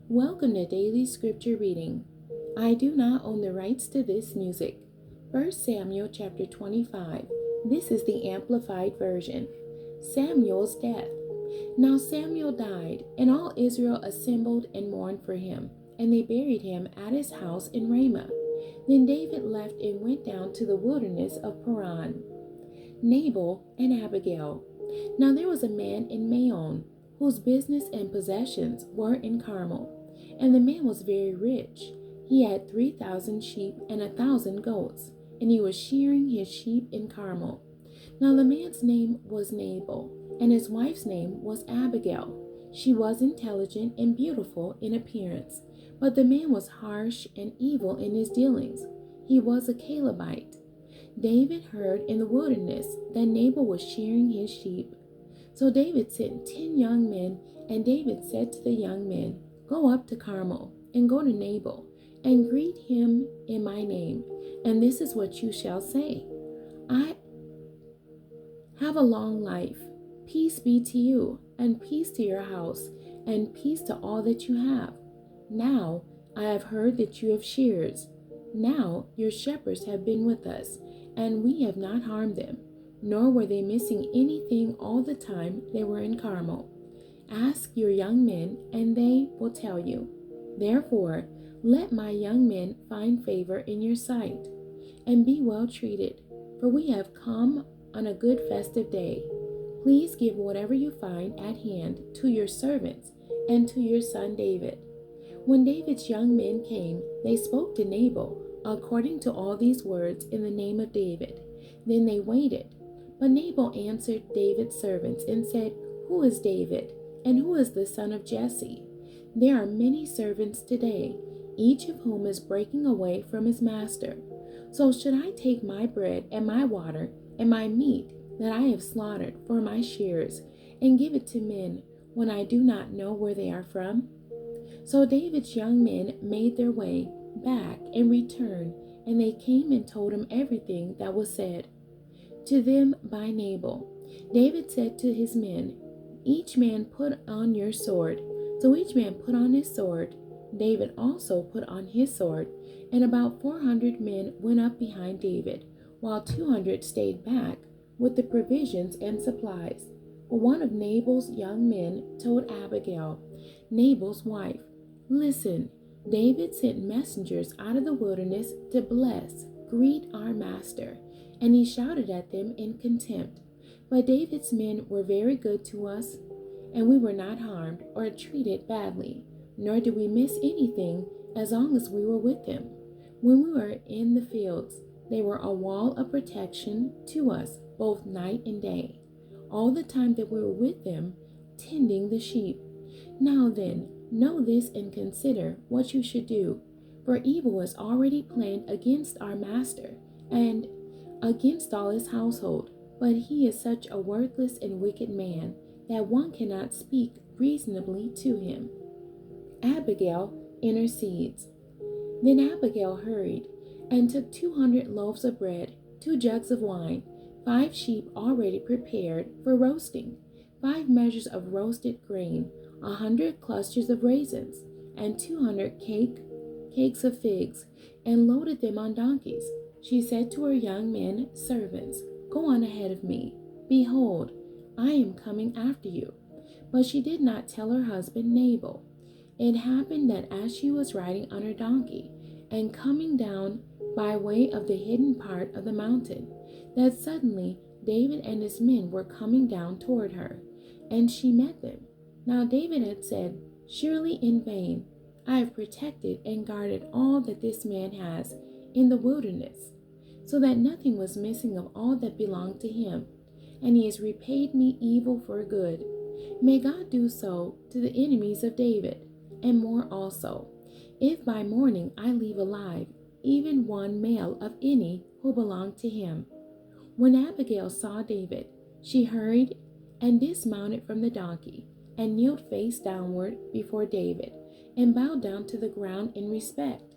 Welcome to Daily Scripture Reading. I do not own the rights to this music. 1 Samuel chapter 25. This is the Amplified Version. Samuel's death. Now Samuel died, and all Israel assembled and mourned for him, and they buried him at his house in Ramah. Then David left and went down to the wilderness of Paran. Nabal and Abigail. Now there was a man in Maon, whose business and possessions were in Carmel. And the man was very rich. He had 3,000 sheep and 1,000 goats, and he was shearing his sheep in Carmel. Now the man's name was Nabal, and his wife's name was Abigail. She was intelligent and beautiful in appearance, but the man was harsh and evil in his dealings. He was a Calebite. David heard in the wilderness that Nabal was shearing his sheep. So David sent 10 young men, and David said to the young men, "Go up to Carmel, and go to Nabal, and greet him in my name. And this is what you shall say: I have a long life. Peace be to you, and peace to your house, and peace to all that you have. Now I have heard that you have shearers. Now your shepherds have been with us, and we have not harmed them, nor were they missing anything all the time they were in Carmel. Ask your young men, and they will tell you. Therefore, let my young men find favor in your sight, and be well treated, for we have come on a good festive day. Please give whatever you find at hand to your servants and to your son David." When David's young men came, they spoke to Nabal according to all these words in the name of David. Then they waited. But Nabal answered David's servants and said, "Who is David, and who is the son of Jesse? There are many servants today, each of whom is breaking away from his master. So should I take my bread and my water and my meat that I have slaughtered for my shearers and give it to men when I do not know where they are from?" So David's young men made their way back and returned, and they came and told him everything that was said to them by Nabal. David said to his men, "Each man put on your sword." So each man put on his sword. David also put on his sword, and about 400 men went up behind David, while 200 stayed back with the provisions and supplies. But one of Nabal's young men told Abigail, Nabal's wife, "Listen, David sent messengers out of the wilderness to bless, greet our master." And he shouted at them in contempt. But David's men were very good to us, and we were not harmed or treated badly, nor did we miss anything as long as we were with them. When we were in the fields, they were a wall of protection to us both night and day, all the time that we were with them, tending the sheep. Now then, know this and consider what you should do, for evil is already planned against our master and against all his household. But he is such a worthless and wicked man that one cannot speak reasonably to him. Abigail intercedes. Then Abigail hurried and took 200 loaves of bread, 2 jugs of wine, 5 sheep already prepared for roasting, 5 measures of roasted grain, 100 clusters of raisins, and 200 cakes of figs, and loaded them on donkeys. She said to her young men servants, "Go on ahead of me. Behold, I am coming after you." But she did not tell her husband Nabal. It happened that as she was riding on her donkey and coming down by way of the hidden part of the mountain, that suddenly David and his men were coming down toward her, and she met them. Now David had said, "Surely in vain I have protected and guarded all that this man has in the wilderness, so that nothing was missing of all that belonged to him, and he has repaid me evil for good. May God do so to the enemies of David, and more also, if by morning I leave alive even one male of any who belong to him." When Abigail saw David, she hurried and dismounted from the donkey, and kneeled face downward before David, and bowed down to the ground in respect.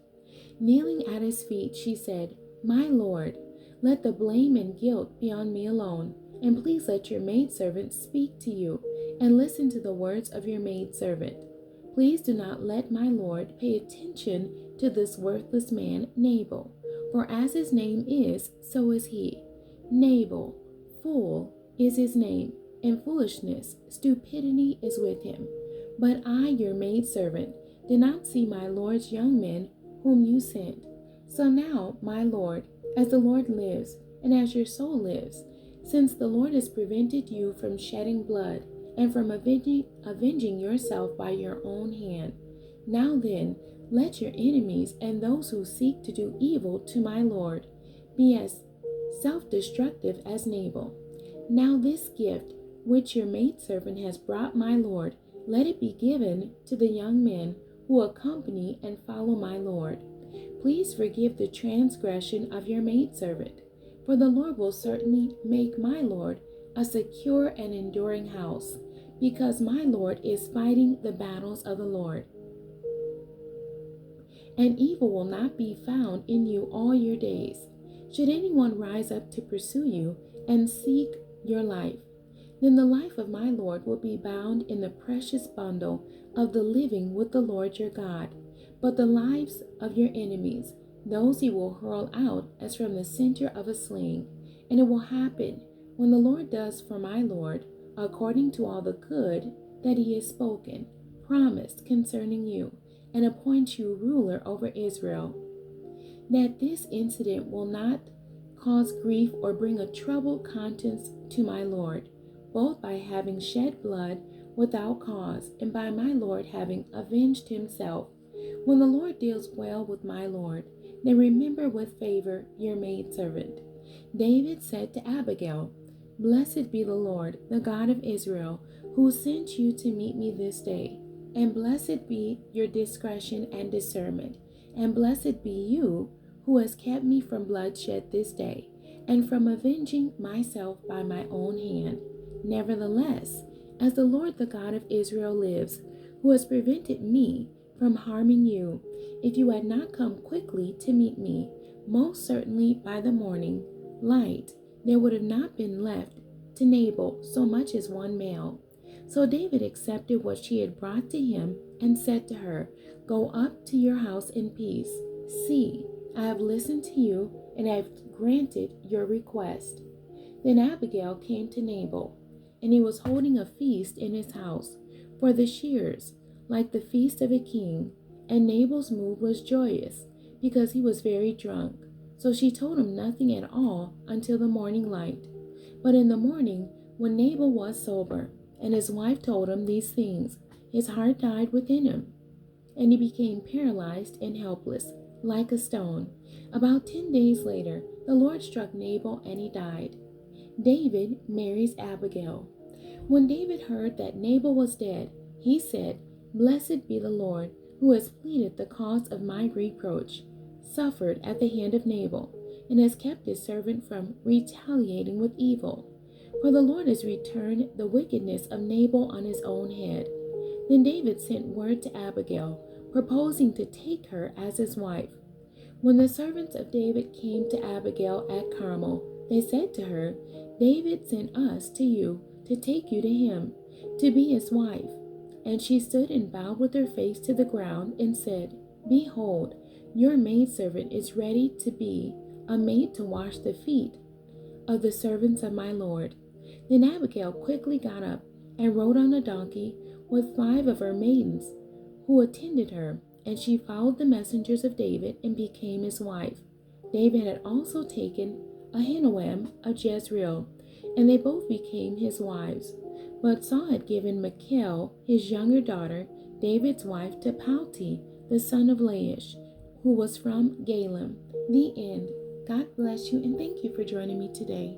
Kneeling at his feet, she said, "My Lord, let the blame and guilt be on me alone, and please let your maidservant speak to you, and listen to the words of your maidservant. Please do not let my lord pay attention to this worthless man, Nabal, for as his name is, so is he. Nabal, fool, is his name, and foolishness, stupidity is with him. But I, your maidservant, did not see my lord's young men whom you sent. So now, my lord, as the Lord lives, and as your soul lives, since the Lord has prevented you from shedding blood, and from avenging yourself by your own hand, now then, let your enemies and those who seek to do evil to my lord be as self-destructive as Nabal. Now this gift which your maidservant has brought my lord, let it be given to the young men who accompany and follow my lord. Please forgive the transgression of your maidservant, for the Lord will certainly make my lord a secure and enduring house, because my lord is fighting the battles of the Lord. And evil will not be found in you all your days. Should anyone rise up to pursue you and seek your life, then the life of my Lord will be bound in the precious bundle of the living with the Lord your God. But the lives of your enemies, those he will hurl out as from the center of a sling. And it will happen, when the Lord does for my Lord, according to all the good that he has spoken, promised concerning you, and appoints you ruler over Israel, that this incident will not cause grief or bring a troubled conscience to my Lord, both by having shed blood without cause, and by my Lord having avenged himself. When the Lord deals well with my Lord, then remember with favor your maidservant. David said to Abigail, Blessed be the Lord, the God of Israel, who sent you to meet me this day. And blessed be your discretion and discernment. And blessed be you, who has kept me from bloodshed this day, and from avenging myself by my own hand. Nevertheless, as the Lord the God of Israel lives, who has prevented me from harming you, if you had not come quickly to meet me, most certainly by the morning light, there would have not been left to Nabal so much as one male. So David accepted what she had brought to him and said to her, Go up to your house in peace. See, I have listened to you and I have granted your request. Then Abigail came to Nabal, and he was holding a feast in his house for the shears, like the feast of a king. And Nabal's mood was joyous, because he was very drunk. So she told him nothing at all until the morning light. But in the morning, when Nabal was sober, and his wife told him these things, his heart died within him, and he became paralyzed and helpless, like a stone. About 10 days later, the Lord struck Nabal, and he died. David marries Abigail. When David heard that Nabal was dead, he said, Blessed be the Lord, who has pleaded the cause of my reproach, suffered at the hand of Nabal, and has kept his servant from retaliating with evil. For the Lord has returned the wickedness of Nabal on his own head. Then David sent word to Abigail, proposing to take her as his wife. When the servants of David came to Abigail at Carmel, they said to her, David sent us to you to take you to him, to be his wife. And she stood and bowed with her face to the ground and said, Behold, your maidservant is ready to be a maid to wash the feet of the servants of my Lord. Then Abigail quickly got up and rode on a donkey with 5 of her maidens who attended her, and she followed the messengers of David and became his wife. David had also taken Ahinoam of Jezreel, and they both became his wives. But Saul had given Michal, his younger daughter, David's wife, to Palti, the son of Laish, who was from Galem. The end. God bless you, and thank you for joining me today.